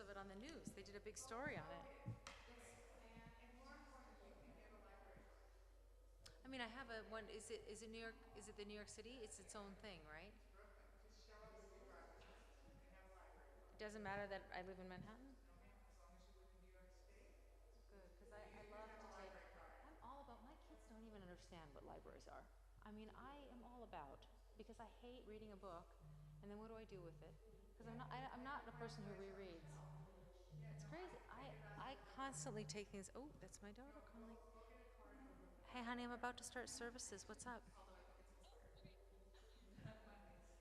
of it on the news. They did a big story on it. I mean, I have a one. Is it New York? Is it the New York City? It's its own thing, right? It doesn't matter that I live in Manhattan. Good, because I love to take. I'm all about. My kids don't even understand what libraries are. I mean, I am all about because I hate reading a book, and then what do I do with it? Because I'm not a person who rereads. It's crazy. I constantly take things. Oh, that's my daughter calling. Hey, honey, I'm about to start services. What's up?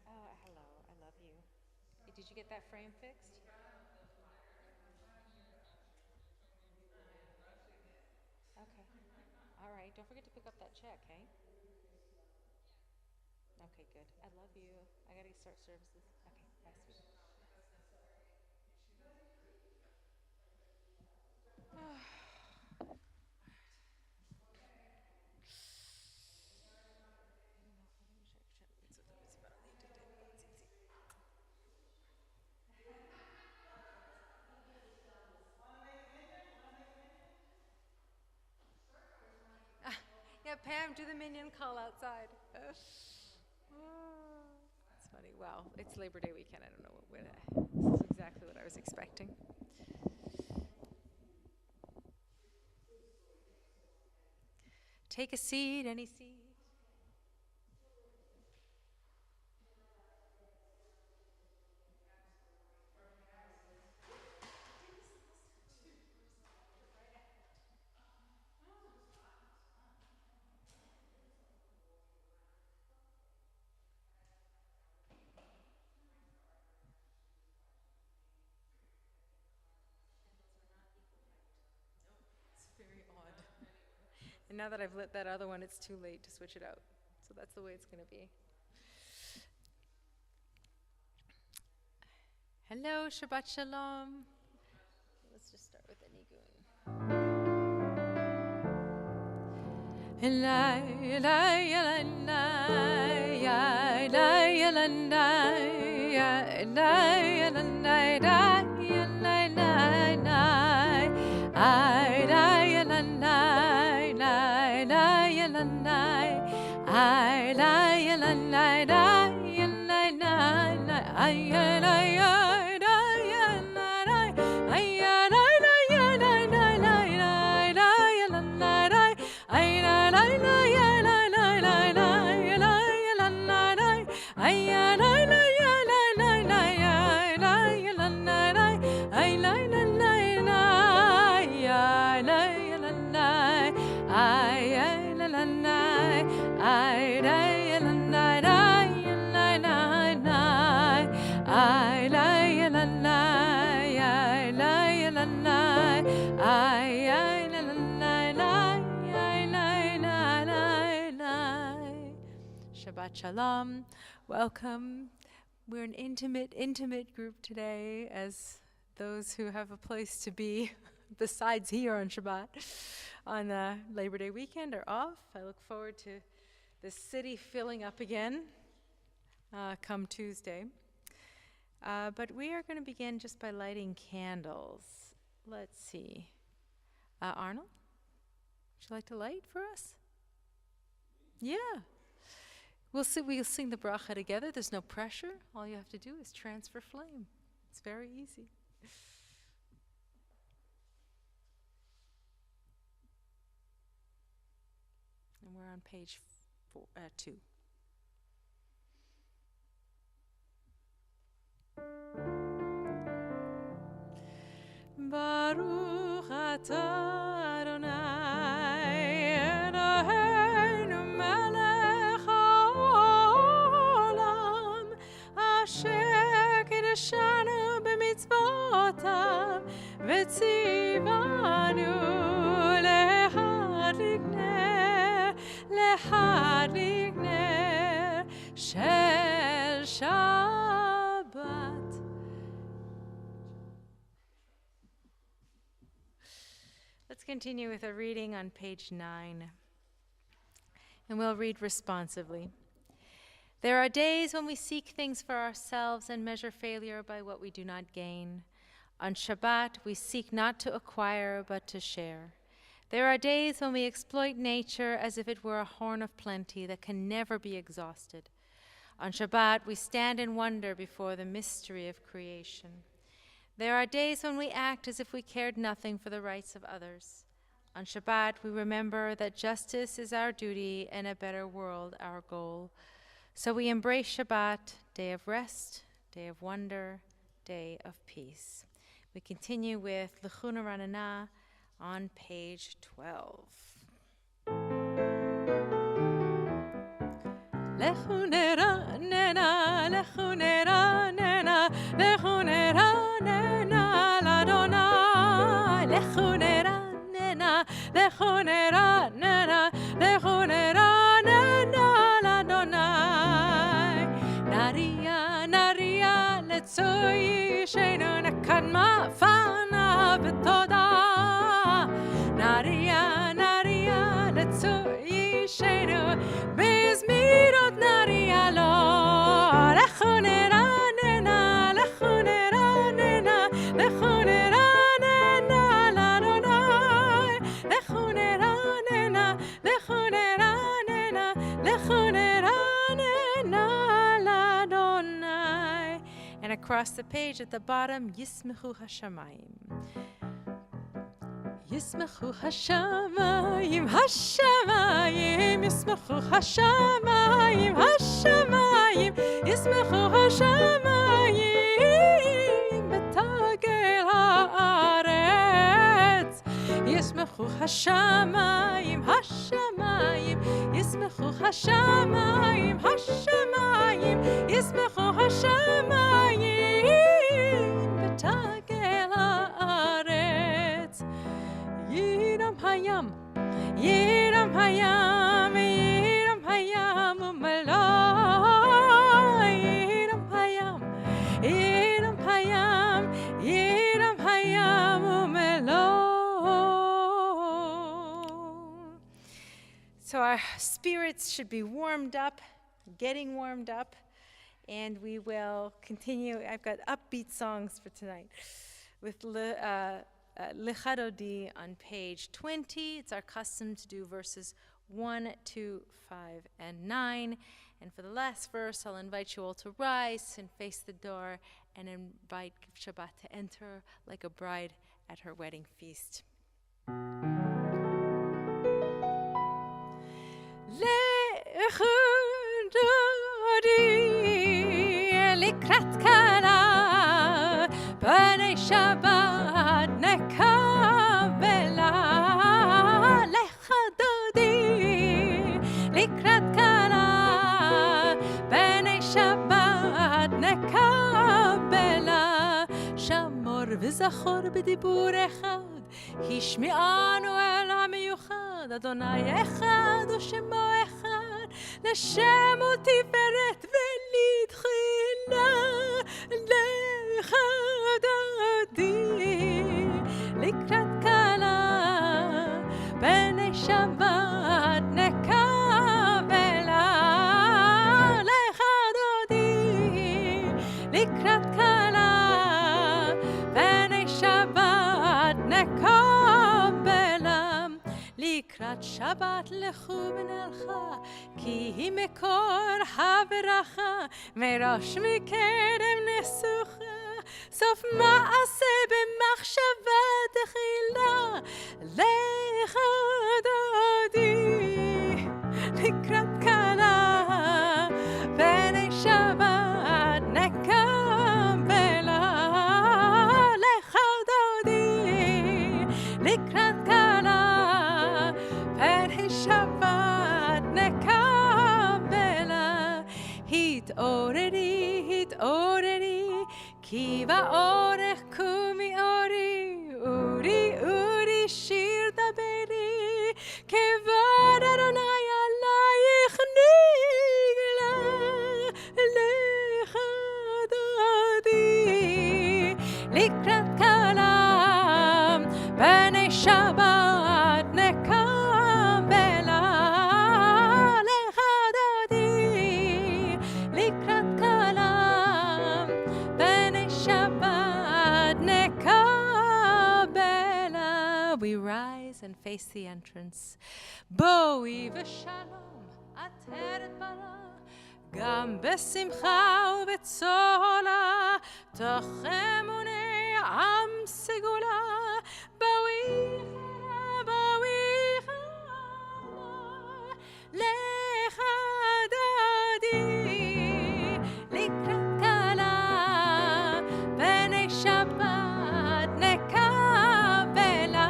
Oh, hello. I love you. Did you get that frame fixed? Okay. All right. Don't forget to pick up that check, hey? Okay, good. I love you. I gotta start services. Okay, bye, sweetie. Yeah, Pam, do the minion call outside. That's funny. Wow, it's Labor Day weekend. I don't know this is exactly what I was expecting. Take a seat, any seat. It's very odd. And now that I've lit that other one, it's too late to switch it out. So that's the way it's going to be. Hello, Shabbat Shalom. Let's just start with the Nigun. Shabbat Shalom. Welcome. We're an intimate group today as those who have a place to be besides here on Shabbat on Labor Day weekend are off. I look forward to the city filling up again come Tuesday. But we are going to begin just by lighting candles. Let's see. Arnold, would you like to light for us? Yeah. We'll sing the bracha together. There's no pressure. All you have to do is transfer flame. It's very easy. And we're on page 2. Baruch atah Adonai Eloheinu melech haolam asher kiddushanu b'mitzvotav v'tzivanu lehadlik ner shel Shabbat. Let's continue with a reading on page 9, and we'll read responsively. There are days when we seek things for ourselves and measure failure by what we do not gain. On Shabbat, we seek not to acquire, but to share. There are days when we exploit nature as if it were a horn of plenty that can never be exhausted. On Shabbat, we stand in wonder before the mystery of creation. There are days when we act as if we cared nothing for the rights of others. On Shabbat, we remember that justice is our duty and a better world our goal. So we embrace Shabbat, day of rest, day of wonder, day of peace. We continue with L'chuna Ranana on page 12. L'chuna Ranana, L'chuna Ranana, L'chuna Ranana, l'Adonai. L'chuna Ranana, L'chuna Ranana, L'chuna Ranana, l'Adonai. Naria, Naria, Letzoyi Sheinu Nakadma Fana B'toda. Naria, Naria, Letzoyi Sheinu Bizmirot Naria Lo. L'chuna Ranana, L'chuna Ranana, L'chuna Ranana, l'Adonai. L'chuna Ranana, L'chuna Ranana, L'chuna Ranana, l'Adonai. And across the page at the bottom, Yismechu Hashamayim. Yismechu Hashamayim, Hashamayim, Yismechu Hashamayim, Hashamayim, Yismechu Hashamayim, Betagel haaretz. Yismechu Hashamayim, Hashamayim, Yismechu Hashamayim, Hashamayim, Yismechu Hashamayim, Betagel haaretz. Yiram hayam, Yiram hayam, Yiram hayam umalai. Yiram hayam, Yiram hayam, Yiram hayam umalai. So our spirits should be warmed up, getting warmed up, and we will continue. I've got upbeat songs for tonight with Lechadodi on page 20. It's our custom to do verses 1, 2, 5, and 9. And for the last verse, I'll invite you all to rise and face the door and invite Shabbat to enter like a bride at her wedding feast. Lechadodi likrat kala b'nei Shabbat nekabela. Lechadodi likrat kala b'nei Shabbat nekabela. Shamor v'zachor b'dibur echad, השמיענו אל המיוחד, אדוני אחד ושמו אחד, לשם ותפארת ולתחילה. לחדדי לקראת כלה בני שבת נקבלה. לחדדי לקראת כלה בני שבת נקבלה. לקראת שבת לכו ונלכה, כי היא מקור הברכה, מראש מקדם נסוכה, סוף מעשה במחשבה תחילה. לחדדי לקראת כלה בני שבת נקבלה. לחדדי לקראת כלה בני שבת נקבלה. התעוררי, התעוררי, כי באורך קומי אורי, אורי, אורי, שיר דברי, כבוד אדוני עלייך נגלה. לחדדי לקראת כלה בני שבת נקבלה. לחדדי לקראת כלה בני שבת נקבלה. we rise and face the entrance. בואי ושלום, עטרת פרה, גם בשמחה ובצהלה, תוך אמוני עם סגולה, בואי חלה, בואי חלה, לך דדי, לקראת כלה, בני שבת נקבלה,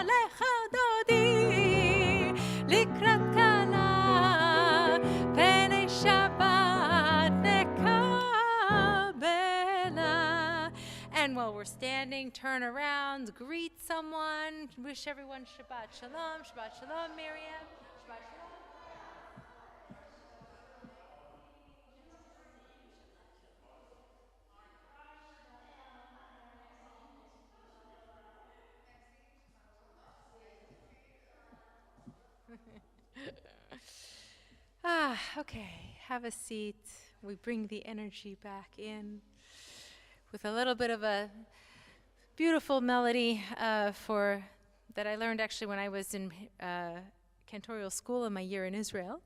לך דודי, לקראת כלה, בני שבת נקבלה. And while we're standing, turn around, greet someone, wish everyone Shabbat Shalom, Shabbat Shalom, Miriam, Shabbat Shalom. Okay, have a seat. We bring the energy back in with a little bit of a beautiful melody that I learned actually when I was in cantorial school in my year in Israel,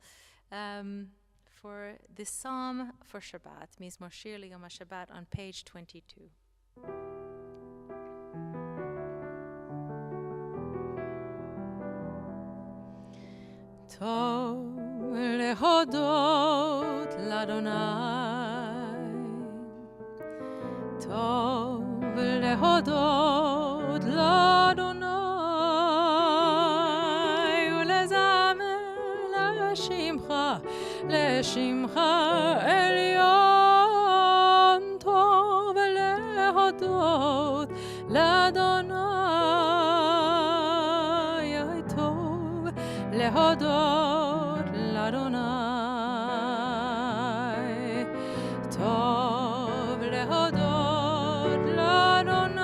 for this psalm for Shabbat, Mizmor Shir Liyom HaShabbat, on page 22. טוב להודות לאדוני, טוב להודות לאדוני, ולזמר לשמך, לשמך עליון, טוב להודות לאדוני, טוב להודות לאדוני, טוב להודות לאדוני,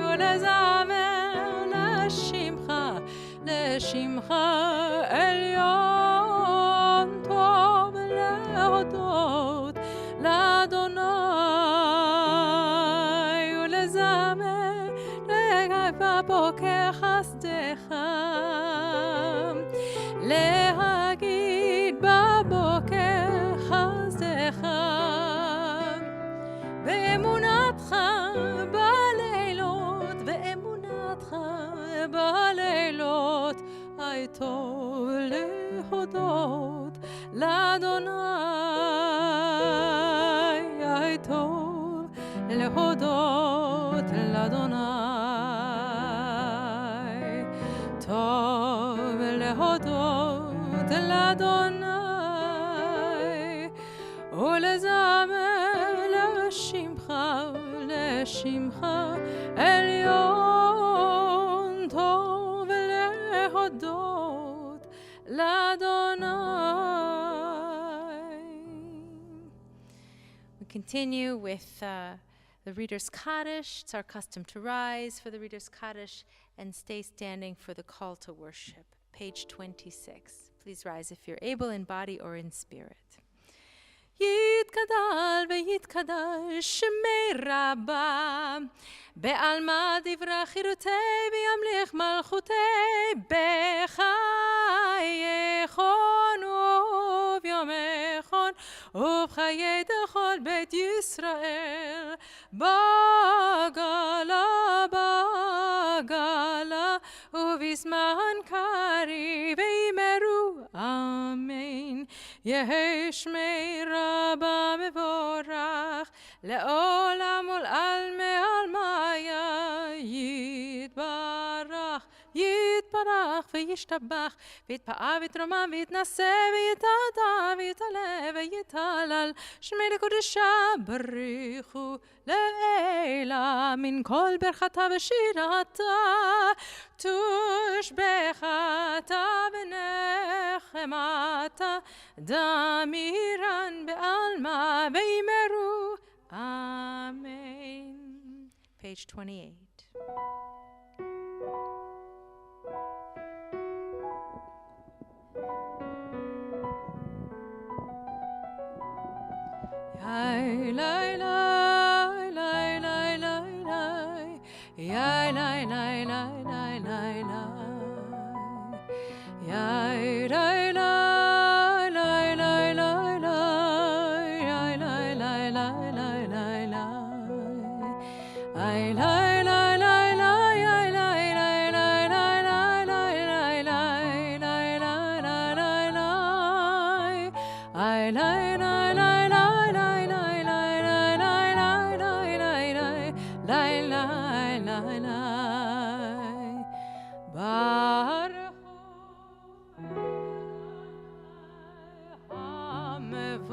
ולזמר לשמך, לשמך עליון, טוב להודות לאדוני, ולזמר בבוקר חסדך, להגיד בבוקר חסדך, ואמונתך בלילות, ואמונתך בלילות, אי טוב להודות לאדוני, אי טוב להודות לאדוני, טוב להודות לאדוני, ולזמר לשמך, לשמך עליון, טוב להודות לאדוני. We continue with the Reader's Kaddish. It's our custom to rise for the Reader's Kaddish and stay standing for the call to worship. Page 26. Please rise if you're able in body or in spirit. יתגדל ויתקדש שמי רבה, בעלמא דברי חירותי וימליך מלכותי, בחייכון וביומכון ובחיי דכל בית ישראל, בגלה בגלה ובזמן קריב ויאמרו אמן. יהי שמי רבה מבורך לעולם ולעלמי עלמיה, יתברך יתברך וישתבח ויתפאר ויתרומם ויתנשא ויתהדר ויתעלה ויתהלל, שמי לקודשה בריחו לעילה, מן כל ברכתה ושירתה, תושבחתה ונחמתה, דמירן בעלמא ויאמרו אמן. Page 28. Lay, lay, lay, lay, lay, lay, lay. Yai lai lai lai lai lai lai. Yai lai lai lai lai lai lai. Yai lai lai lai lai lai lai. Ai lai lai lai lai. Yai lai lai lai lai lai lai lai lai lai lai lai lai. Ai lai lai lai lai lai lai lai lai lai lai lai lai lai lai. Baruch HaMevorach,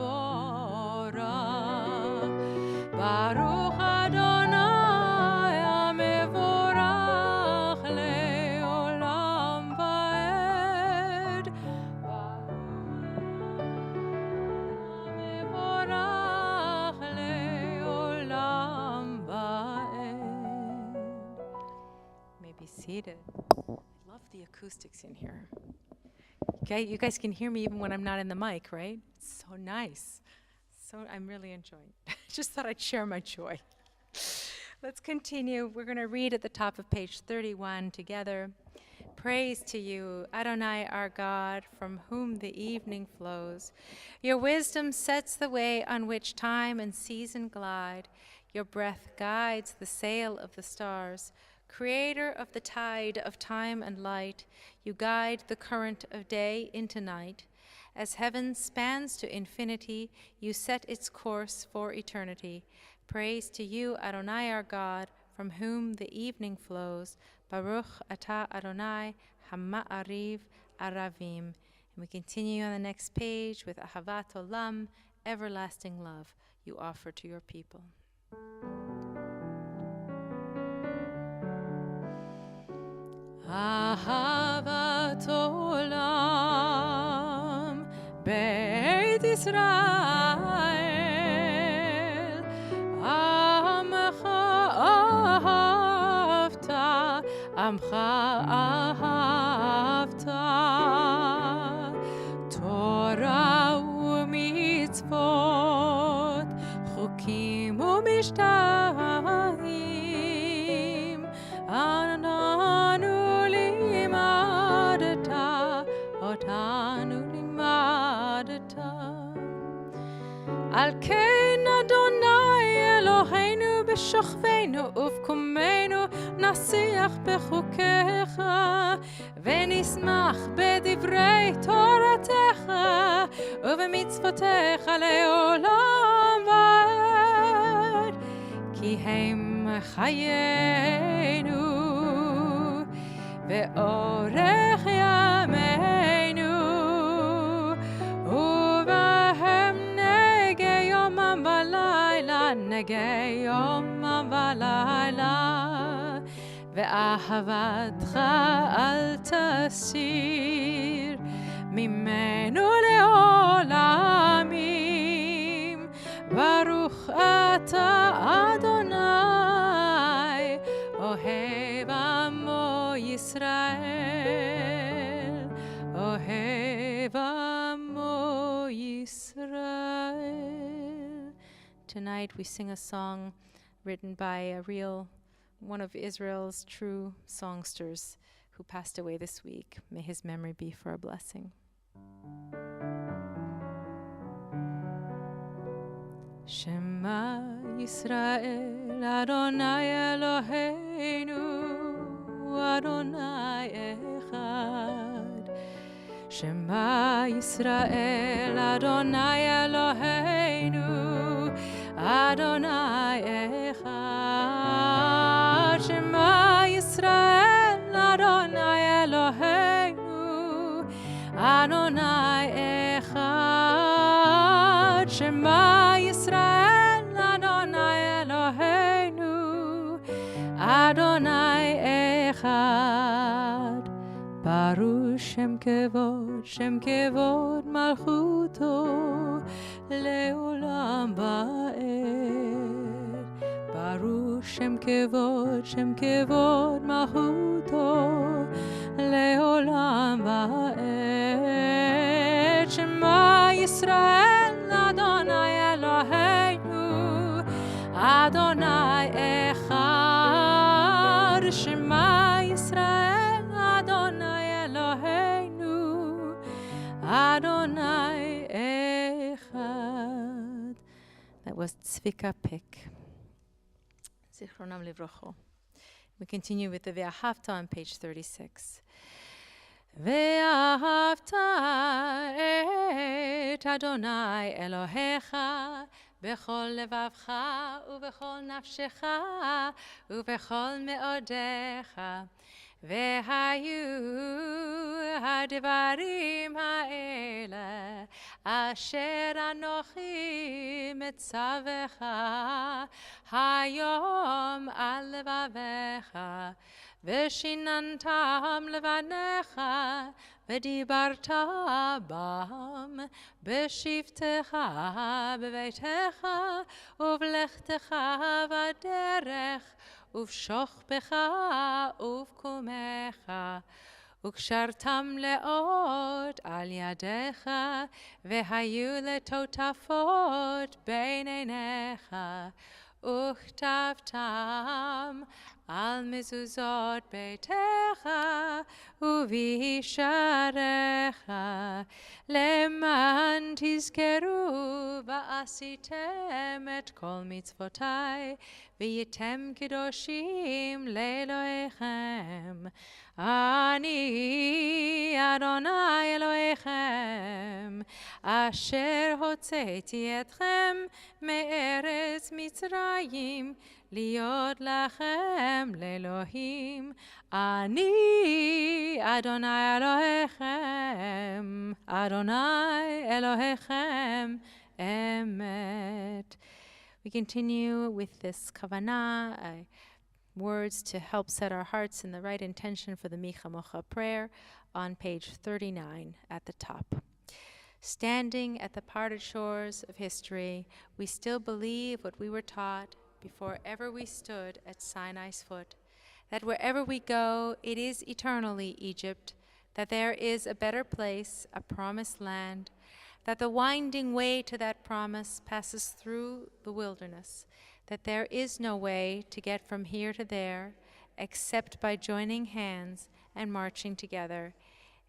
Baruch Adonai HaMevorach le'olam va'ed. HaMevorach le'olam va'ed. May be seated. Love the acoustics in here. Okay, you guys can hear me even when I'm not in the mic, right? It's so nice. So I'm really enjoying it. Just thought I'd share my joy. Let's continue. We're going to read at the top of page 31 together. Praise to you, Adonai our God, from whom the evening flows. Your wisdom sets the way on which time and season glide. Your breath guides the sail of the stars. Creator of the tide of time and light, you guide the current of day into night. As heaven spans to infinity, you set its course for eternity. Praise to you, Adonai our God, from whom the evening flows. Baruch atah Adonai Hama'ariv Aravim. And we continue on the next page with Ahavat Olam, everlasting love you offer to your people. Ahavat Olam Beit Israel Amcha ahavta Amcha ahavta Torah u'mitzvot Chukim u'mishtahim Ananu Otanu limadata. Al kein Adonai Eloheinu b'shochveinu uvkumenu nasiach bechukecha v'nismach b'divrei toratecha uv'mitzvotecha le'olam va'ed ki hem chayenu ve'orech yameinu uvahem negei yomam v'layla negei yomam v'layla ve'ahavatcha al tasir mimenu le'olamim baruch ata Adonai ohev amo Yisrael, ohev amo Yisrael. Tonight we sing a song written by one of Israel's true songsters who passed away this week. May his memory be for a blessing. Shema Yisrael, Adonai Eloheinu, Adonai Echad. Shema Yisrael, Adonai Eloheinu, Adonai Echad. Shema Yisrael, Adonai Eloheinu, Adonai Echad. Shema Yisrael, Adonai Eloheinu, Adonai Echad. Baruch Shem Kevod Malchuto Leolam Va'ed. Baruch Shem Kevod Malchuto Leolam Va'ed. Shema Yisrael, Adonai Eloheinu, Adonai Echad. was Tzvika Pick. Zichronam livrocho. We continue with the Ve'ahavta on page 36. Ve'ahavta et Adonai Elohecha bechol levavcha ubechol nafshecha ubechol meodecha vehayu hadvarim ha'ele asher anochi metzavecha hayom al levavecha ושיננתם לבניך ודיברת בם בשבתך בביתך ובלכתך בדרך ובשוכבך ובקומך וקשרתם לאות על ידיך והיו לטוטפות בין עיניך וכתבתם על מזוזות ביתך ובישעריך למען תזכרו ועשיתם את כל מצוותי והייתם קדושים לאלוהיכם אני אדוני אלוהיכם אשר הוצאתי אתכם מארץ מצרים להיות לכם לאלוהים אני אדוני אלוהיכם אדוני אלוהיכם emet. We continue with this kavanah, words to help set our hearts in the right intention for the Micha Mocha prayer on page 39 at the top. Standing at the parted shores of history, we still believe what we were taught before ever we stood at Sinai's foot, that wherever we go, it is eternally Egypt, that there is a better place, a promised land, that the winding way to that promise passes through the wilderness, that there is no way to get from here to there except by joining hands and marching together.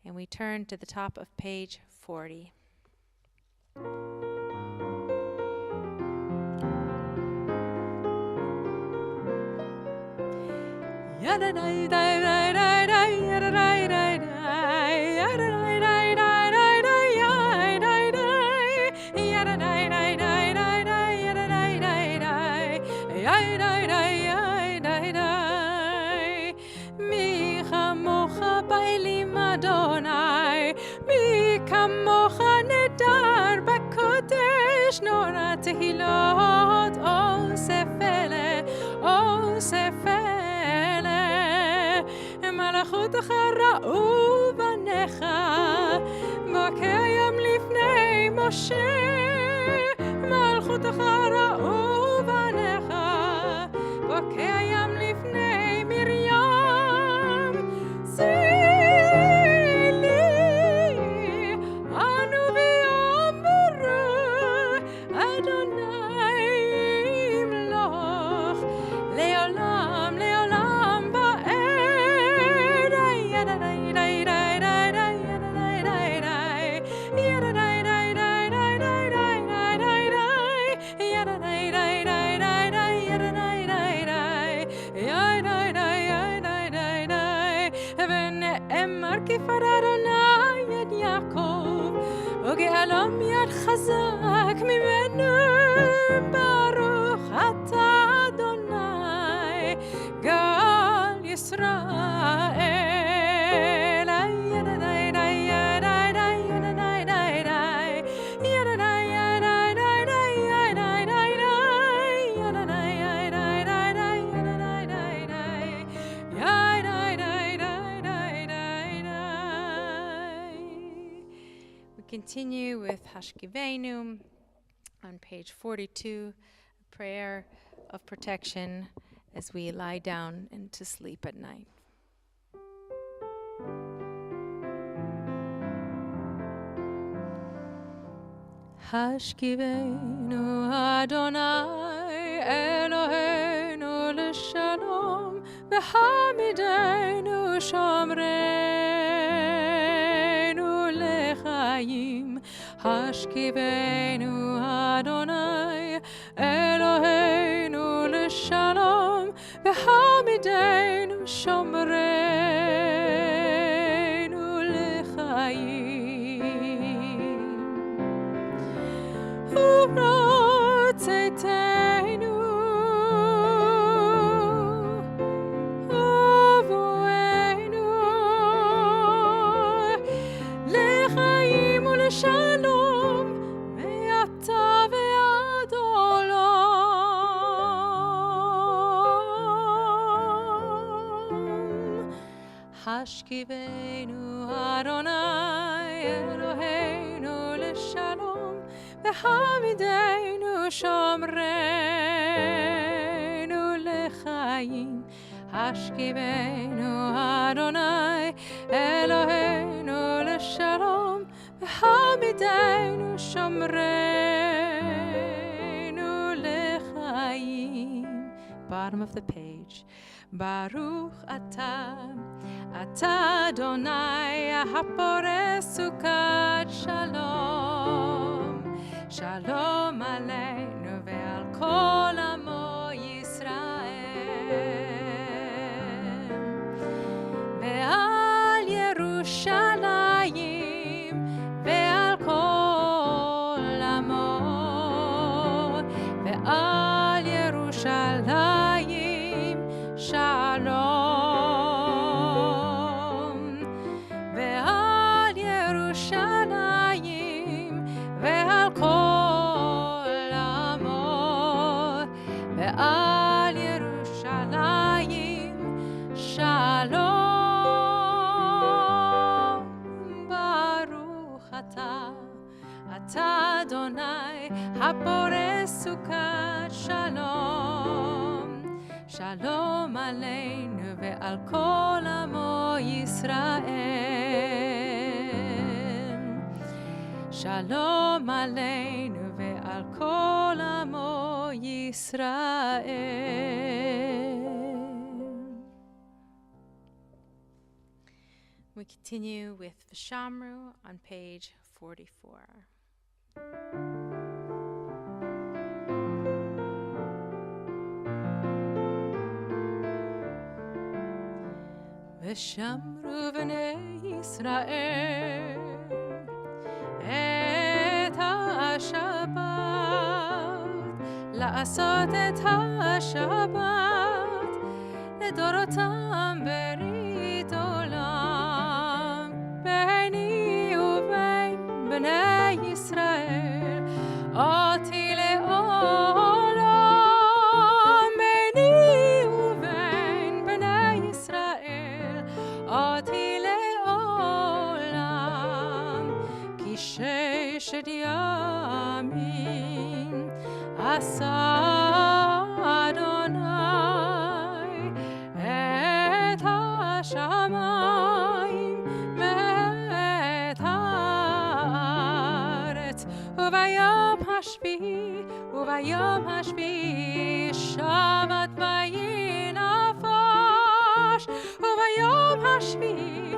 And we turn to the top of page 40. מי כמוך באלים אדוני, מי כמוך נדר בקודש נורא תהילות אוסף אלה, אוסף אלה מלאכותך ראו בניך בקיים לפני משה מלאכותך ראו בניך בקיים לפני מרים צילי אנו ויאמרו אדוני ימלוך לעולם לעולם ועד ונאמר כפר אדוני את יעקב וגאלם יד חזק ממנו ברוך אתה אדוני גאל ישראל Continue with Hashkivenu on page 42, a prayer of protection as we lie down and to sleep at night. Hashkivenu Adonai Eloheinu l'shalom v'hamidenu shomreinu l'chaim Hashkivenu Adonai והעמידנו שומרנו לחיים. ובנות צאתנו אבונו לחיים ולשלום מעתה ועד עולם. השכיבנו אדוני אלוהינו לשלום והעמידנו שומרנו לחיים. השכיבנו אדוני אלוהינו לשלום והעמידנו שומרנו לחיים. Bottom of the page. Baruch Ata Adonai הפורש סוכת שלום. שלום עלינו ועל כל עמו ישראל ועל ירושלים ועל כל עמו ועל ירושלים שלום ועל ירושלים ועל כל עמו ועל ירושלים שלום. ברוך אתה אדוני הפורש סוכת שלום. שלום עלינו ועל כל עמו ישראל. שלום עלינו ועל כל עמו ישראל. We continue with Vishamru on page 44. ושמרו בני ישראל את השבת, לעשות את השבת לדורותם ברית עולם. ביני ובין בני ישראל אותי לעולם. ביני ובין בני ישראל אותי לעולם. כי ששת ימים עשה אדוני את השמיים ואת הארץ. וביום השביעי שבת ויהי נפש. וביום השביעי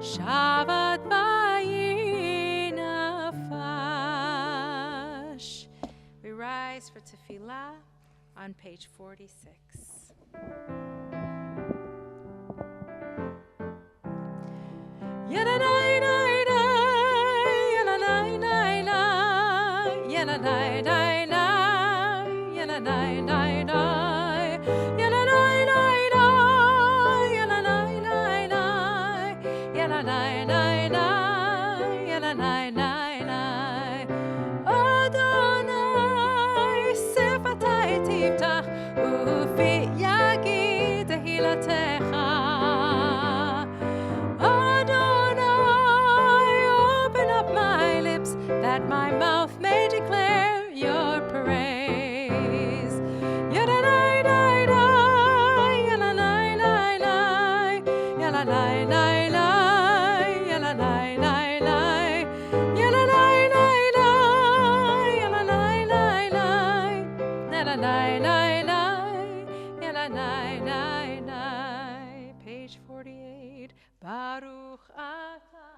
שבת ויהי נפש. We rise for tefillah on page 46. Adonai sifatai tiftach ufi yagi tehilatecha. Adonai, open up my lips that my mouth may declare your praise. Page 48. Baruch Ata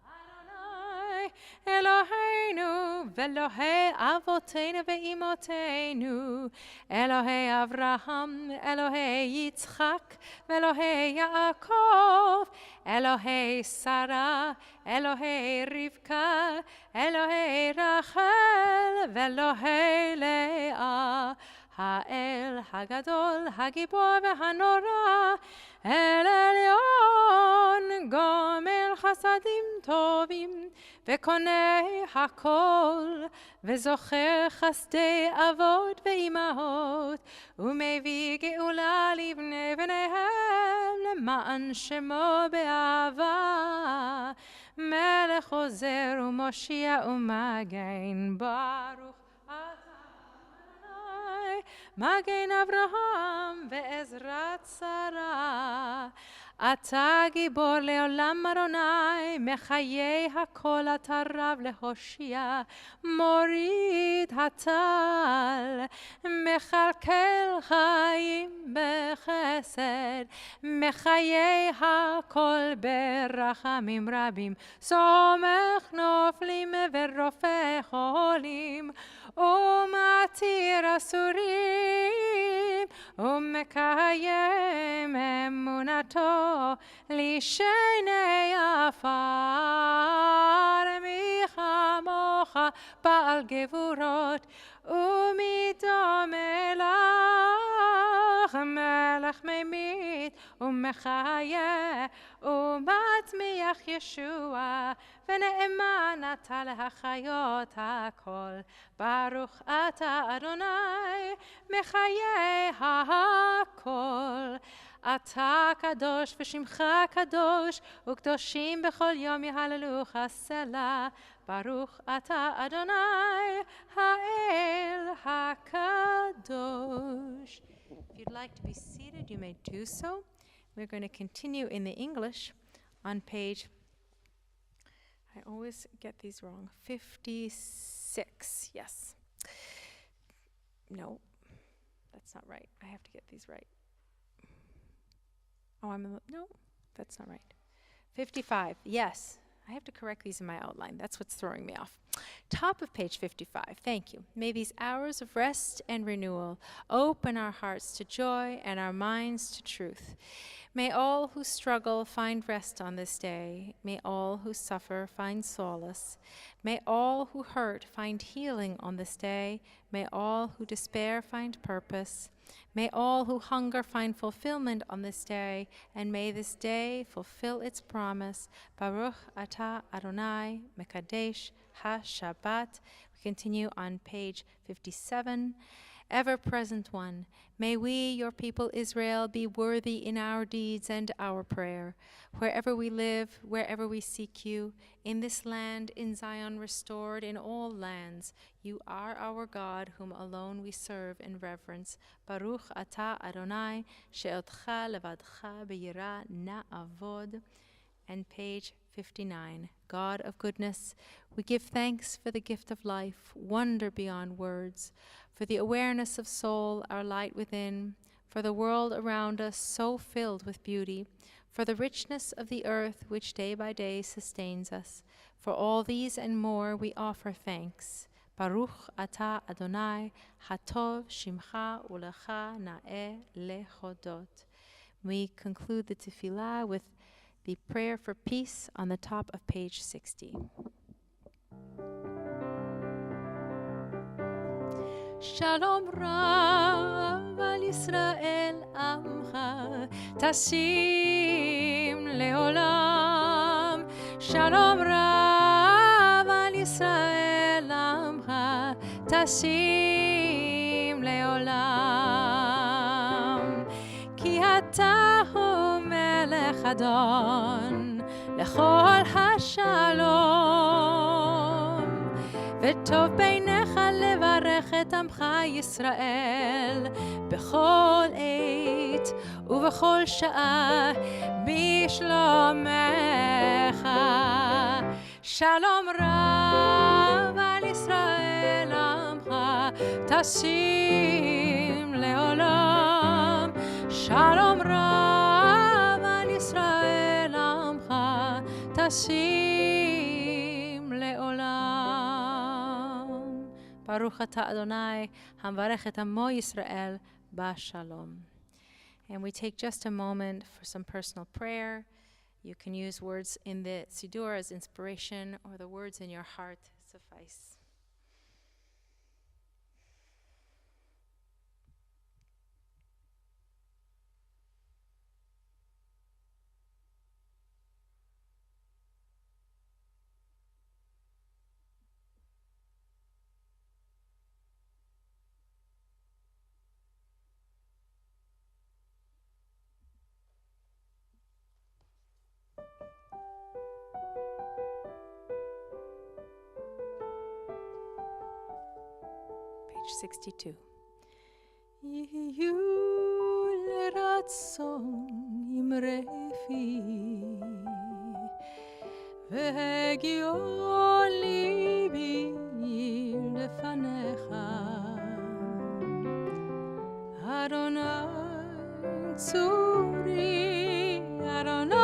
Adonai Eloheinu ve'Elohei avotenu ve'imotenu, Elohei Avraham, Elohei Yitzchak, ve'Elohei Yaakov, Elohei Sarah, Elohei Rivka, Elohei Rachel, ve'Elohei Leah, Ha'el Hagadol, Hagibor ve'Hanora, El Elyon, Gomel Chasadim Tovim, Ve'konei Hakol, Ve'zocher Chasdei Avot ve'imahot, U'mevi ge'ula livnei v'neihem, Lema'an Shemo be'ava, Melech Ozer u'Moshiach u'Magen, Baruch Magen Avraham ve'ezrat Sarah, אתה גיבור לעולם אדוני, מחיי הכל אתה רב להושיע, מוריד הטל, מכלכל חיים בחסד, מחיי הכל ברחמים רבים, סומך נופלים ורופא חולים, ומתיר אסורים, ומקיים אמונתו לשני עפר, מי כמוך בעל גבורות, ומדום מלך, מלך ממית ומחיה, ומצמיח ישוע, ונאמן אתה להחיות הכל. ברוך אתה אדוני, מחיי הכל. אתה קדוש ושמך קדוש, וקדושים בכל יום יהללוך סלה. ברוך אתה אדוני, האל הקדוש. If you'd like to be seated, you may do so. We're going to continue in the English on page, I always get these wrong, 56, yes. No, that's not right. I have to get these right. Oh, no, that's not right. 55, yes. I have to correct these in my outline. That's what's throwing me off. Top of page 55, thank you. May these hours of rest and renewal open our hearts to joy and our minds to truth. May all who struggle find rest on this day. May all who suffer find solace. May all who hurt find healing on this day. May all who despair find purpose. May all who hunger find fulfillment on this day, and may this day fulfill its promise. Baruch atah Adonai Mekadesh ha-Shabbat. We continue on page 57. Ever-present one, may we, your people Israel, be worthy in our deeds and our prayer. Wherever we live, wherever we seek you, in this land, in Zion restored, in all lands, you are our God, whom alone we serve in reverence. Baruch atah Adonai, she'otcha levadcha b'yirah na'avod. And page 59, God of goodness, we give thanks for the gift of life, wonder beyond words, for the awareness of soul, our light within, for the world around us so filled with beauty, for the richness of the earth which day by day sustains us. For all these and more we offer thanks. Baruch atah Adonai, hatov shimcha ulecha na'eh lechodot. We conclude the tefillah with the prayer for peace on the top of page 60. Shalom Rav al Yisrael Amcha Tasim Leolam. Shalom Rav al Yisrael Amcha Tasim Leolam. Ki ata hu melech Adon lechol hashalom. וטוב בעיניך לברך את עמך ישראל בכל עת ובכל שעה בשלומך. שלום רב על ישראל עמך תשים לעולם. שלום רב על ישראל עמך תשים לעולם. Baruch atah Adonai, hamvarech et amo Yisrael b'shalom. And we take just a moment for some personal prayer. You can use words in the Siddur as inspiration, or the words in your heart suffice. Page 62. יהיו לרצון אמרי פי והגיעו ליבי לפניך אדוני צורי אדוני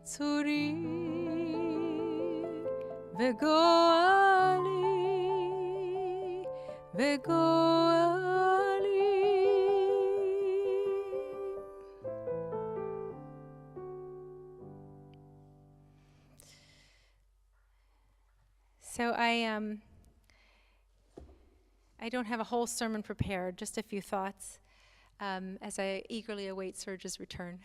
צורי וגואלי וגואלי. So I don't have a whole sermon prepared, just a few thoughts as I eagerly await Serge's return.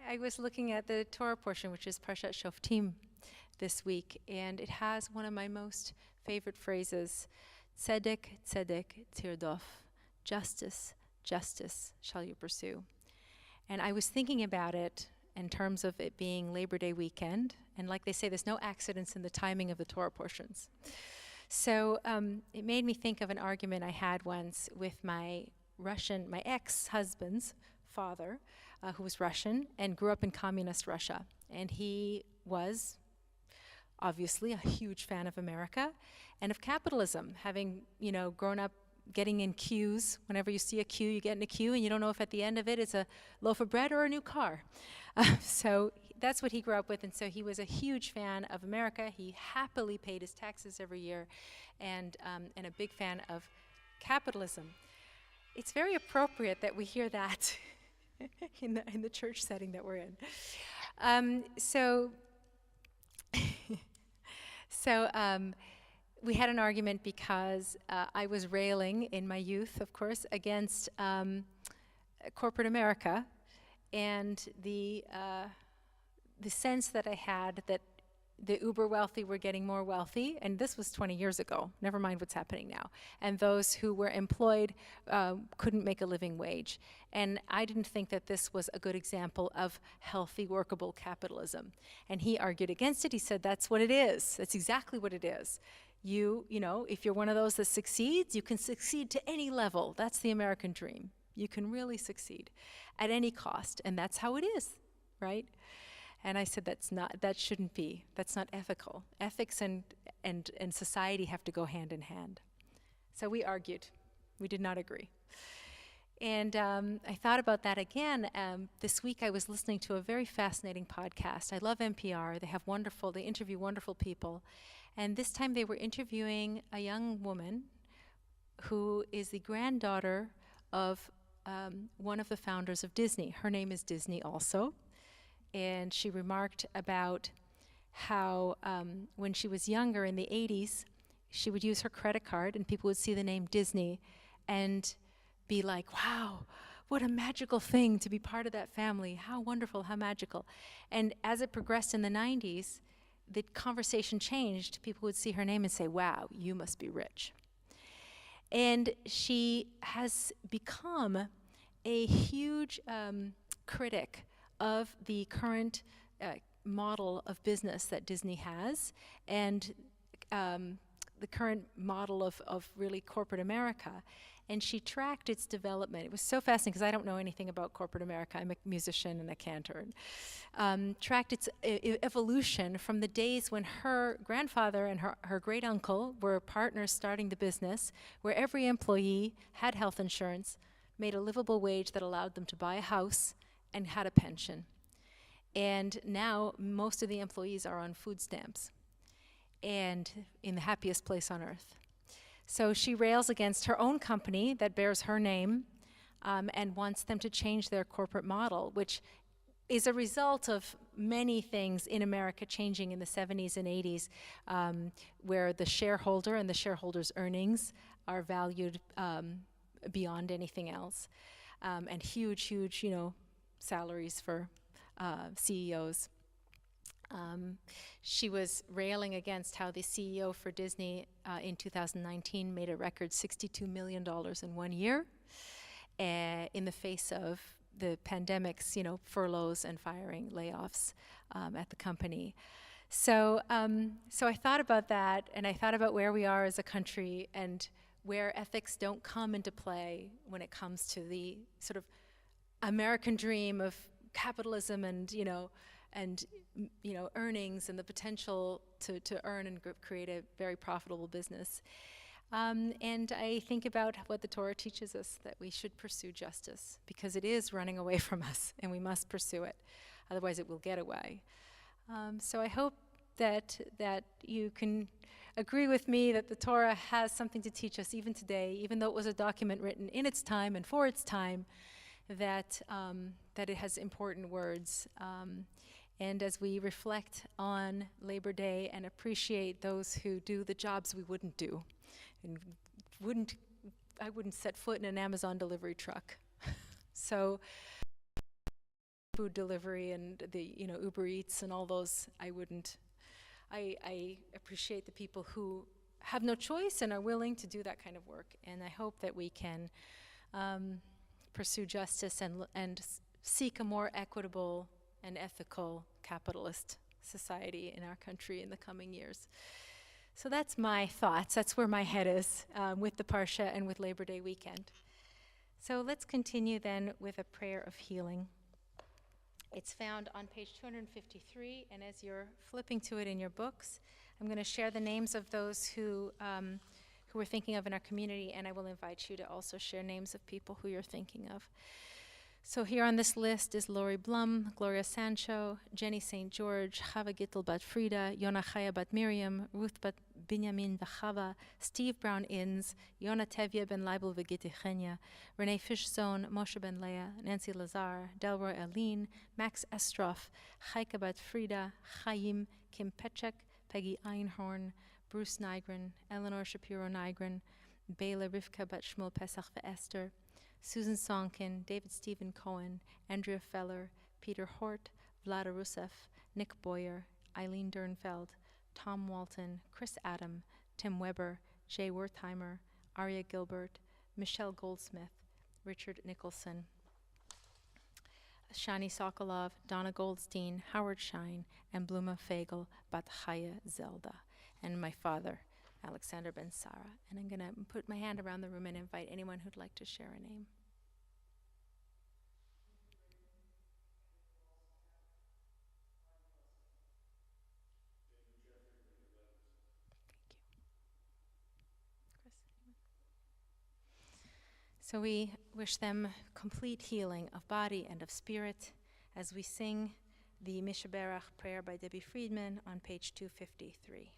I was looking at the Torah portion, which is Parshat Shoftim, this week, and it has one of my most favorite phrases, Tzedek, Tzedek, Tirdof, justice, justice shall you pursue. And I was thinking about it in terms of it being Labor Day weekend, and like they say, there's no accidents in the timing of the Torah portions. So it made me think of an argument I had once with my ex-husband's father, who was Russian and grew up in communist Russia. And he was obviously a huge fan of America and of capitalism, having, grown up getting in queues. Whenever you see a queue, you get in a queue and you don't know if at the end of it it's a loaf of bread or a new car. So that's what he grew up with, and so he was a huge fan of America. He happily paid his taxes every year and a big fan of capitalism. It's very appropriate that we hear that in the church setting that we're in. So we had an argument because I was railing in my youth, of course, against corporate America and the sense that I had that the uber wealthy were getting more wealthy, and this was 20 years ago, never mind what's happening now, and those who were employed couldn't make a living wage. And I didn't think that this was a good example of healthy, workable capitalism. And he argued against it. He said, that's what it is. That's exactly what it is. You know, if you're one of those that succeeds, you can succeed to any level. That's the American dream. You can really succeed at any cost, and that's how it is, right? And I said, that shouldn't be. That's not ethical. Ethics and society have to go hand in hand. So we argued. We did not agree. And I thought about that again. This week I was listening to a very fascinating podcast. I love NPR. They interview wonderful people. And this time they were interviewing a young woman who is the granddaughter of one of the founders of Disney. Her name is Disney also. And she remarked about how when she was younger in the 80s, she would use her credit card and people would see the name Disney and be like, wow, what a magical thing to be part of that family. How wonderful, how magical. And as it progressed in the 90s, the conversation changed. People would see her name and say, wow, you must be rich. And she has become a huge critic of the current model of business that Disney has and the current model of really corporate America. And she tracked its development. It was so fascinating because I don't know anything about corporate America. I'm a musician and a cantor. Tracked its evolution from the days when her grandfather and her great uncle were partners starting the business, where every employee had health insurance, made a livable wage that allowed them to buy a house, and had a pension. And now most of the employees are on food stamps and in the happiest place on earth. So she rails against her own company that bears her name and wants them to change their corporate model, which is a result of many things in America changing in the 70s and 80s, where the shareholder and the shareholder's earnings are valued beyond anything else, and huge, salaries for CEOs. She was railing against how the CEO for Disney in 2019 made a record $62 million in 1 year in the face of the pandemic's, furloughs and firing, layoffs at the company. So I thought about that, and I thought about where we are as a country and where ethics don't come into play when it comes to the sort of American dream of capitalism and earnings and the potential to earn and create a very profitable business. And I think about what the Torah teaches us, that we should pursue justice because it is running away from us and we must pursue it. Otherwise it will get away. So I hope that you can agree with me that the Torah has something to teach us even today, even though it was a document written in its time and for its time, that it has important words. And as we reflect on Labor Day and appreciate those who do the jobs we wouldn't do, and I wouldn't set foot in an Amazon delivery truck. So food delivery and the Uber Eats and all those, I wouldn't. I appreciate the people who have no choice and are willing to do that kind of work. And I hope that we can pursue justice and seek a more equitable and ethical capitalist society in our country in the coming years. So that's my thoughts. That's where my head is with the Parsha and with Labor Day weekend. So let's continue then with a prayer of healing. It's found on page 253, and as you're flipping to it in your books, I'm going to share the names of those who we're thinking of in our community, and I will invite you to also share names of people who you're thinking of. So here on this list is Lori Blum, Gloria Sancho, Jenny St. George, Chava Gittel bat Frida, Yona Chaya bat Miriam, Ruth bat Binyamin v'Chava, Steve Brown Inns, Yona Tevye ben Leibel v'Gitti Chenya, Renee Fishzone, Moshe ben Leah, Nancy Lazar, Delroy Aline, Max Estroff, Chaika bat Frida, Chaim, Kim Petchek, Peggy Einhorn, Bruce Nygren, Eleanor Shapiro Nygren, Bela Rivka bat Shmuel Pesach v'Esther, Susan Sonkin, David Stephen Cohen, Andrea Feller, Peter Hort, Vlada Rusev, Nick Boyer, Eileen Dernfeld, Tom Walton, Chris Adam, Tim Weber, Jay Wertheimer, Arya Gilbert, Michelle Goldsmith, Richard Nicholson, Shani Sokolov, Donna Goldstein, Howard Shine, and Bluma Fagel, Batchaya Zelda, and my father, Alexander Ben Sara. And I'm going to put my hand around the room and invite anyone who'd like to share a name. Thank you. Chris? So we wish them complete healing of body and of spirit as we sing the Mishaberach prayer by Debbie Friedman on page 253.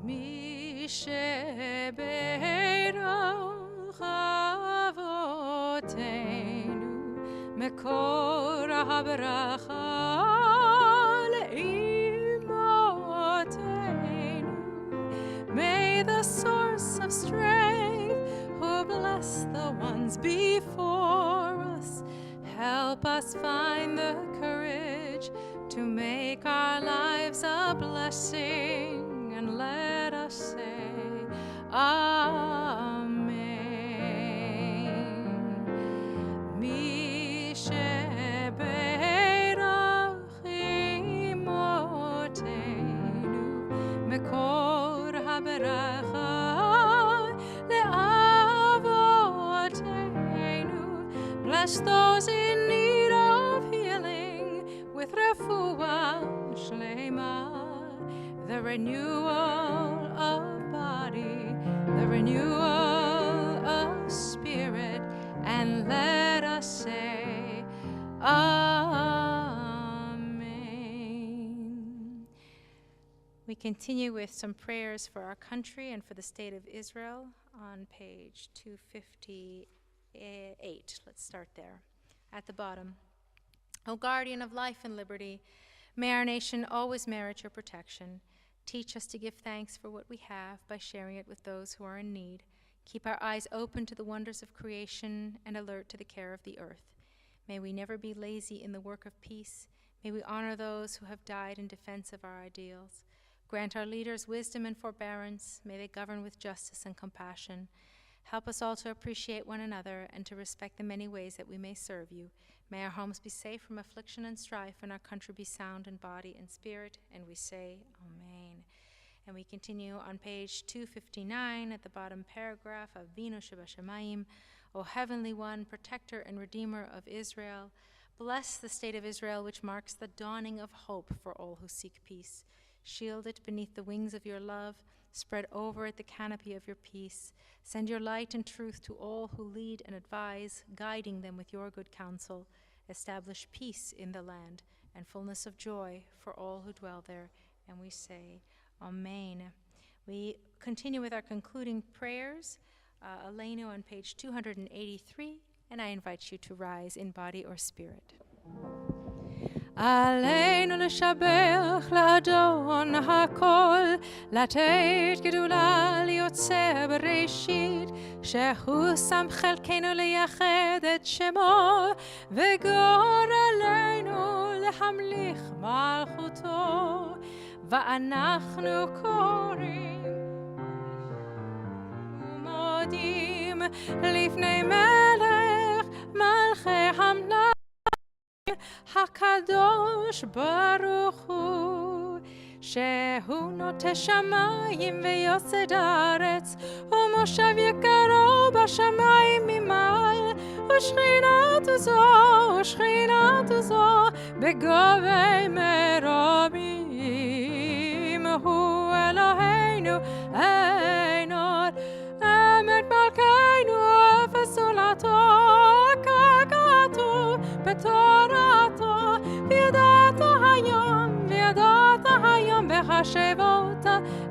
Mishaberach avotenu mekor habracha leimotenu. May the source of strength who bless the ones before us help us find the courage to make our lives a blessing, and let us say Amen. Mi sheberach imotenu mekor haberacha leavotenu. Bless those in need of healing with refuah shlema, the renewal of body, the renewal of let us say, Amen. We continue with some prayers for our country and for the state of Israel on page 258. Let's start there. At the bottom. O guardian of life and liberty, may our nation always merit your protection. Teach us to give thanks for what we have by sharing it with those who are in need. Keep our eyes open to the wonders of creation and alert to the care of the earth. May we never be lazy in the work of peace. May we honor those who have died in defense of our ideals. Grant our leaders wisdom and forbearance. May they govern with justice and compassion. Help us all to appreciate one another and to respect the many ways that we may serve you. May our homes be safe from affliction and strife, and our country be sound in body and spirit. And we say, Amen. And we continue on page 259 at the bottom paragraph of Avinu Shebashamayim, O Heavenly One, Protector and Redeemer of Israel, bless the state of Israel, which marks the dawning of hope for all who seek peace. Shield it beneath the wings of your love. Spread over it the canopy of your peace. Send your light and truth to all who lead and advise, guiding them with your good counsel. Establish peace in the land and fullness of joy for all who dwell there. And we say, Amen. We continue with our concluding prayers. Elena on page 283, and I invite you to rise in body or spirit. עלינו לשבח לאדון הכל, לתת גדולה ליוצא בראשית, שהוא שם חלקנו לייחד את שמו, וגורלנו להמליך מלכותו, ואנחנו קוראים ומודים לפני מלך מלכי המלך, הקדוש ברוך הוא, שהוא נוטה שמיים ויוסד הארץ, ומושב יקרו בשמיים ממעל, ושכינתו זו בגובי מרומים. הוא אלוהינו אין עוד, אמת מלכנו אפס עולתו, ככתוב בתורתו, וידעת היום בחשבות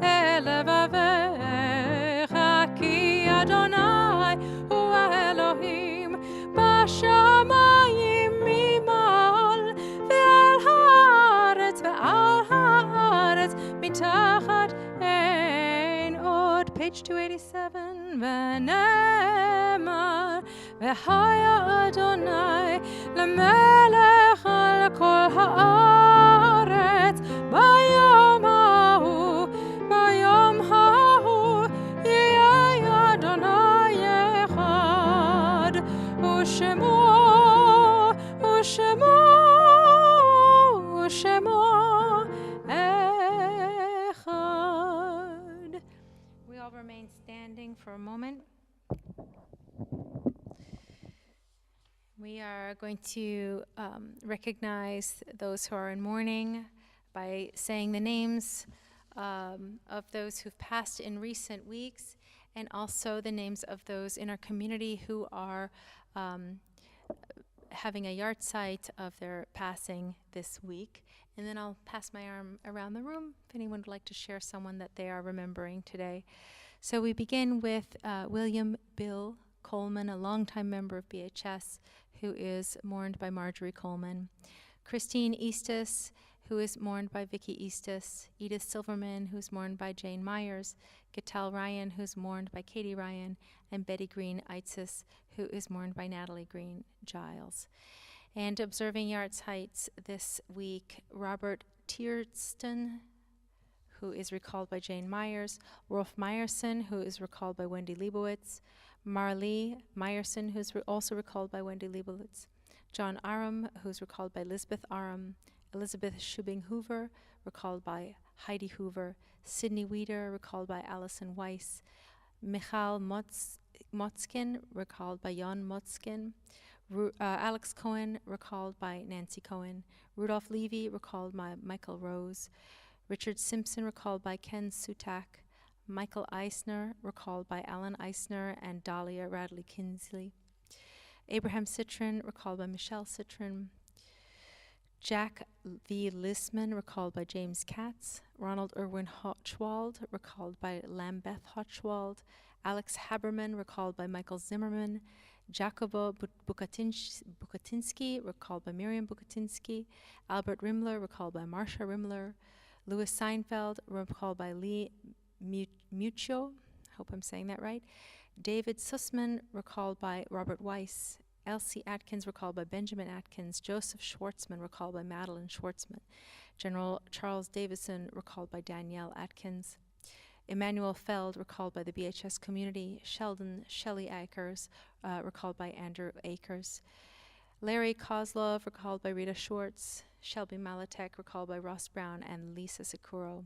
אל לבביך, כי אדוני הוא האלוהים בשמיים ממעל, ועל הארץ מתחת אין עוד. Page 287. ונאמר, והיה אדוני למלך על כל הארץ, ביום ההוא יהיה אדוני אחד, ושמו אחד. We all remain standing for a moment. We are going to recognize those who are in mourning by saying the names of those who've passed in recent weeks, and also the names of those in our community who are having a yahrzeit of their passing this week. And then I'll pass my arm around the room if anyone would like to share someone that they are remembering today. So we begin with William Bill Coleman, a longtime member of BHS, who is mourned by Marjorie Coleman. Christine Eastis, who is mourned by Vicki Eastis. Edith Silverman, who's mourned by Jane Myers. Gatal Ryan, who's mourned by Katie Ryan. And Betty Green Eitzis, who is mourned by Natalie Green Giles. And observing Yahrzeit this week, Robert Tierston, who is recalled by Jane Myers. Rolf Meyerson, who is recalled by Wendy Leibowitz. Marlee Meyerson, who's also recalled by Wendy Leibowitz. John Aram, who's recalled by Elizabeth Aram. Elizabeth Shubing Hoover, recalled by Heidi Hoover. Sydney Weeder, recalled by Alison Weiss. Michal Motzkin, recalled by Jan Motzkin. Alex Cohen, recalled by Nancy Cohen. Rudolph Levy, recalled by Michael Rose. Richard Simpson, recalled by Ken Sutak. Michael Eisner, recalled by Alan Eisner and Dahlia Radley Kinsley. Abraham Citron, recalled by Michelle Citron. Jack V. Lissman, recalled by James Katz. Ronald Irwin Hochwald, recalled by Lambeth Hochwald. Alex Haberman, recalled by Michael Zimmerman. Jacobo Bukatinsky, recalled by Miriam Bukatinsky. Albert Rimler, recalled by Marcia Rimler. Louis Seinfeld, recalled by Lee Muccio. Hope I'm saying that right. David Sussman, recalled by Robert Weiss. Elsie Atkins, recalled by Benjamin Atkins. Joseph Schwartzman, recalled by Madeline Schwartzman. General Charles Davison, recalled by Danielle Atkins. Emmanuel Feld, recalled by the BHS community. Sheldon Shelley Akers, recalled by Andrew Akers. Larry Kozlov, recalled by Rita Schwartz. Shelby Malatek, recalled by Ross Brown and Lisa Sakuro.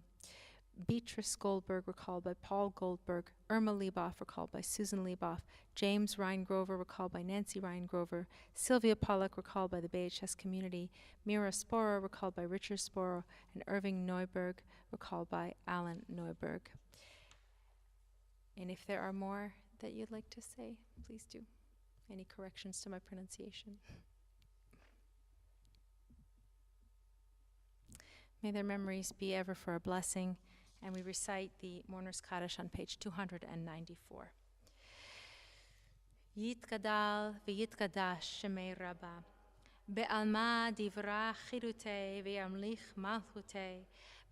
Beatrice Goldberg, recalled by Paul Goldberg. Irma Leboff, recalled by Susan Leboff. James Ryan-Grover, recalled by Nancy Ryan-Grover. Sylvia Pollack, recalled by the BHS community. Mira Sporer, recalled by Richard Sporer. And Irving Neuberg, recalled by Alan Neuberg. And if there are more that you'd like to say, please do. Any corrections to my pronunciation? May their memories be ever for a blessing. And we recite the Mourner's Kaddish on page 294. Yitgadal v'yitgadash shemei Rabba, be'alma divra chirutei v'yamlich malchutei,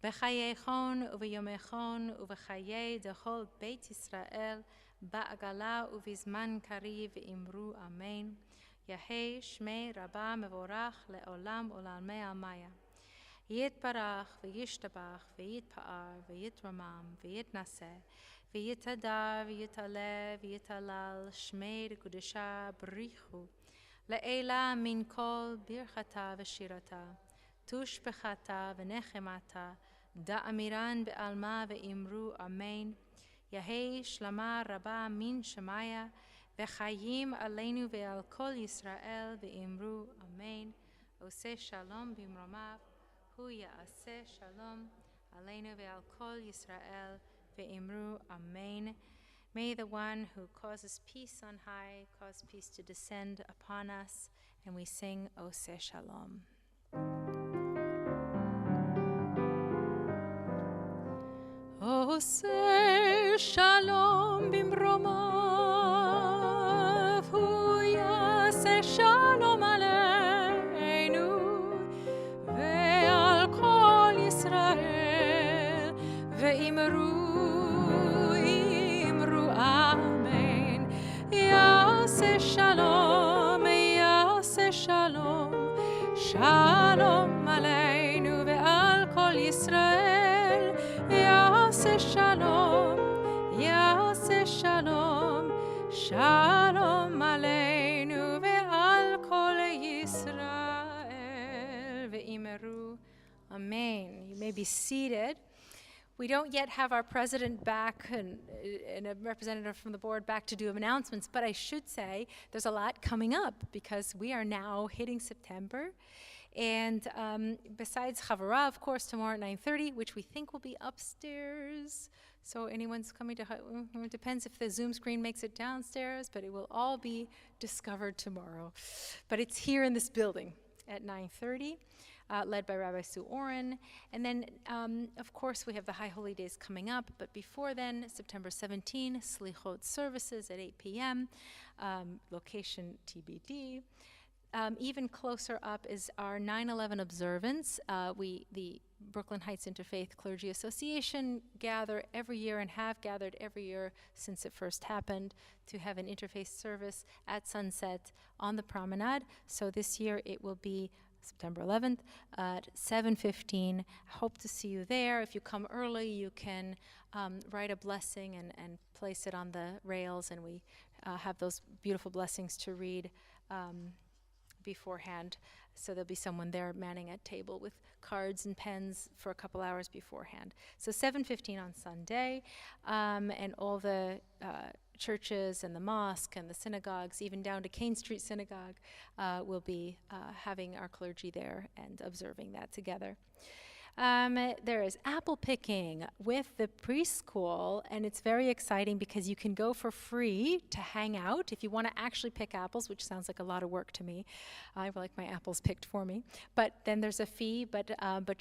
b'chayeichon u'v'yomeichon u'v'chayei dechol Beit Yisrael, ba'agala u'vizman kariv imru amen. Yahei shmei Rabba mevorach le'olam olamei almaya. Yitbarach v'yishtabach v'yitpa'ar v'yitramam v'yitnaseh v'yitadar v'yitaleh v'yitalal shmei kudesha b'richu le'ela min kol birchata v'shirata tushbechata v'nechemata da'amiran be'alma v'imru amen. Yahei shlama rabba min shemaya v'chayim aleinu ve'al kol Yisrael v'imru amen. Oseh shalom b'imromav Hu ya'aseh shalom aleinu ve'al kol Yisrael ve'imru amen. May the one who causes peace on high cause peace to descend upon us, and we sing Oseh shalom. Oseh shalom bimromav hu ya'aseh shalom aleinu Israel ve'imru imru amen. Yaseh shalom shalom aleinu ve'al kol Yisrael. Yaseh shalom shalom aleinu ve'al kol Yisrael ve'imru amen. You may be seated. We don't yet have our president back and a representative from the board back to do announcements, but I should say there's a lot coming up because we are now hitting September. And besides Chavara, of course, tomorrow at 9:30, which we think will be upstairs. So anyone's coming to, it depends if the Zoom screen makes it downstairs, but it will all be discovered tomorrow. But it's here in this building at 9:30. Led by Rabbi Sue Oren. And then, of course, we have the High Holy Days coming up. But before then, September 17, Slichot services at 8 p.m., location TBD. Even closer up is our 9/11 observance. The Brooklyn Heights Interfaith Clergy Association gather every year and have gathered every year since it first happened to have an interfaith service at sunset on the promenade. So this year it will be September 11th at 7:15. Hope to see you there. If you come early, you can write a blessing and place it on the rails, and we have those beautiful blessings to read beforehand. So there'll be someone there manning a table with cards and pens for a couple hours beforehand. So 7:15 on Sunday, and all the churches and the mosque and the synagogues, even down to Kane Street Synagogue, will be having our clergy there and observing that together. There is apple picking with the preschool, and it's very exciting because you can go for free to hang out if you want to actually pick apples, which sounds like a lot of work to me. I like my apples picked for me. But then there's a fee, but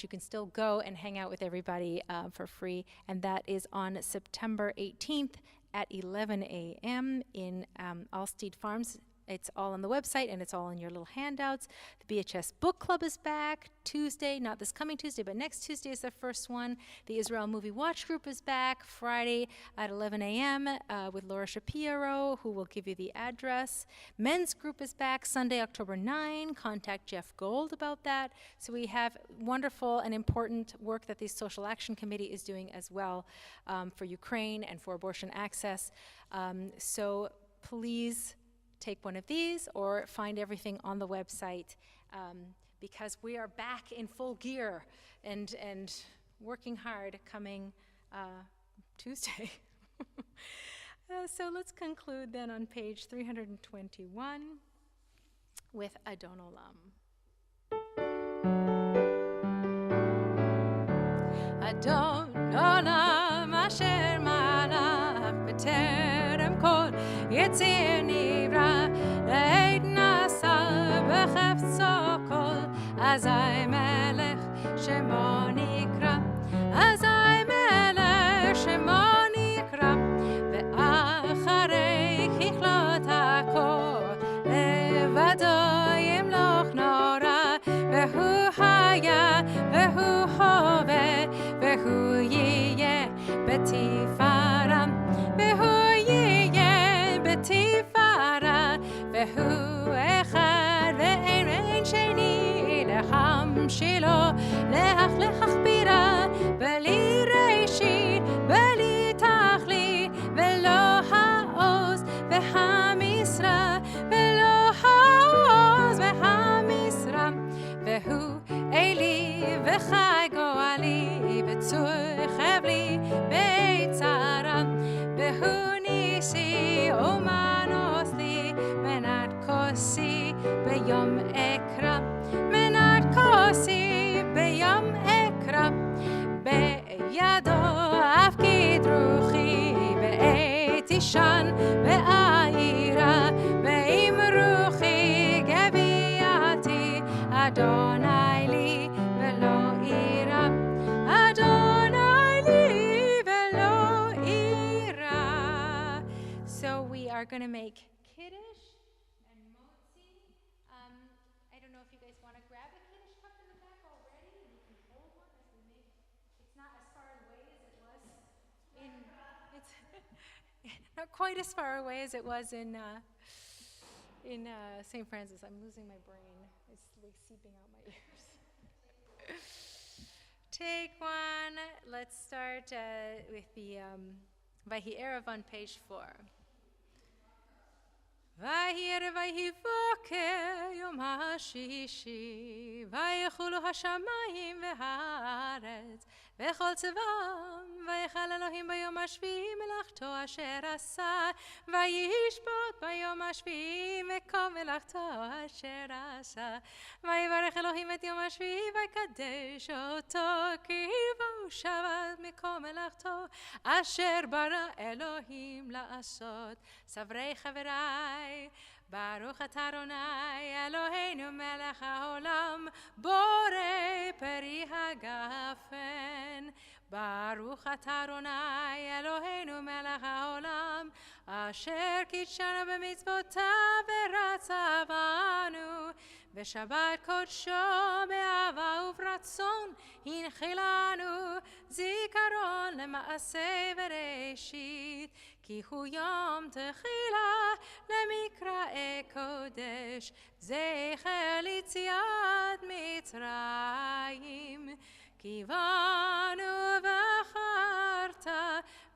you can still go and hang out with everybody for free, and that is on September 18th at 11 a.m. in Allsteed Farms. It's all on the website, and it's all in your little handouts. The BHS Book Club is back Tuesday, not this coming Tuesday, but next Tuesday is the first one. The Israel Movie Watch Group is back Friday at 11 a.m. With Laura Shapiro, who will give you the address. Men's group is back Sunday, October 9. Contact Jeff Gold about that. So we have wonderful and important work that the Social Action Committee is doing as well for Ukraine and for abortion access. So please take one of these or find everything on the website because we are back in full gear and working hard coming Tuesday. So let's conclude then on page 321 with Adon Olam. Adon Olam asher malach b'terem kol yitzir nivra le'ed nasa b'chefetzo kol azai melech shemo nikra azai melech shemo nikra ve'acharei chichlot hakol levado yimloch nora ve'hu haya ve'hu hove ve'hu yiyeh b'tifaram ve'hu yiyeh b'tifara ve'hu echad ve'ein sheni lecham shilo leach lechachbira beli reishit beli tachli ve'lo ha'oz ve'hamisra ve'lo ha'oz ve'hamisra ve'hu eli ve'chai go'ali ve'tzur chevli be'tzara ve'hu nisi umanos li menat kosi be'yom ekra menat kosi be'yom ekra be'yado afkid ruchi be'et ishan be'aira be'im ruchi geviati Adonai li ve'lo ira Adonai li ve'lo ira. So we are going to make kiddush and motzi. I don't know if you guys want to grab a kiddush cup in the back already, and you can hold one as we make. It's not as far away as it was in. It's not quite as far away as it was in St. Francis. I'm losing my brain. It's like seeping out my ears. Take one. Let's start with the Vahi Erev on page 4. Vahi Erev Vahi Voker Yom HaShishi Vayichulu HaShamayim VeHaaretz Vechol Tzevam Vayichal Elohim Bayom HaShvi'i Melachto Asher Asa Vayishbot Bayom HaShvi'i Mekom Melachto Asher Asa Vayivarech Elohim Et Yom HaShvi'i Vayikadesh Oto Kirvo Shabbat Mekom Melachto Asher Bara Elohim La'asot Savrei Chaverai Baruch atah Adonai Eloheinu melech haolam borei peri hagafen Baruch atah Adonai Eloheinu melech haolam asher kitshanu b'mitzvotav v'ratzavanu v'shabbat kodsho be'ava uvratzon hinchilanu zikaron lema'aseh v'reishit כי הוא יום תחילה למקראי קודש, זכר ליציאת מצרים. כי באנו בחרת,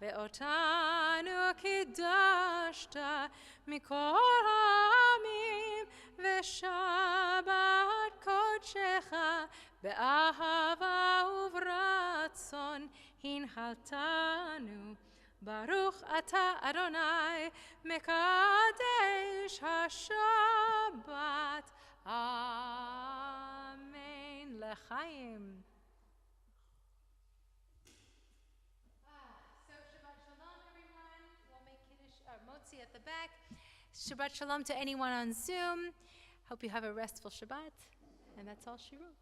ואותנו קידשת מכל העמים, ושבת קודשך באהבה וברצון הנחלתנו. Baruch atah Adonai mekadesh HaShabbat. Amen. L'chaim. at the back. Shabbat shalom to anyone on Zoom. Hope you have a restful Shabbat. And that's all she wrote.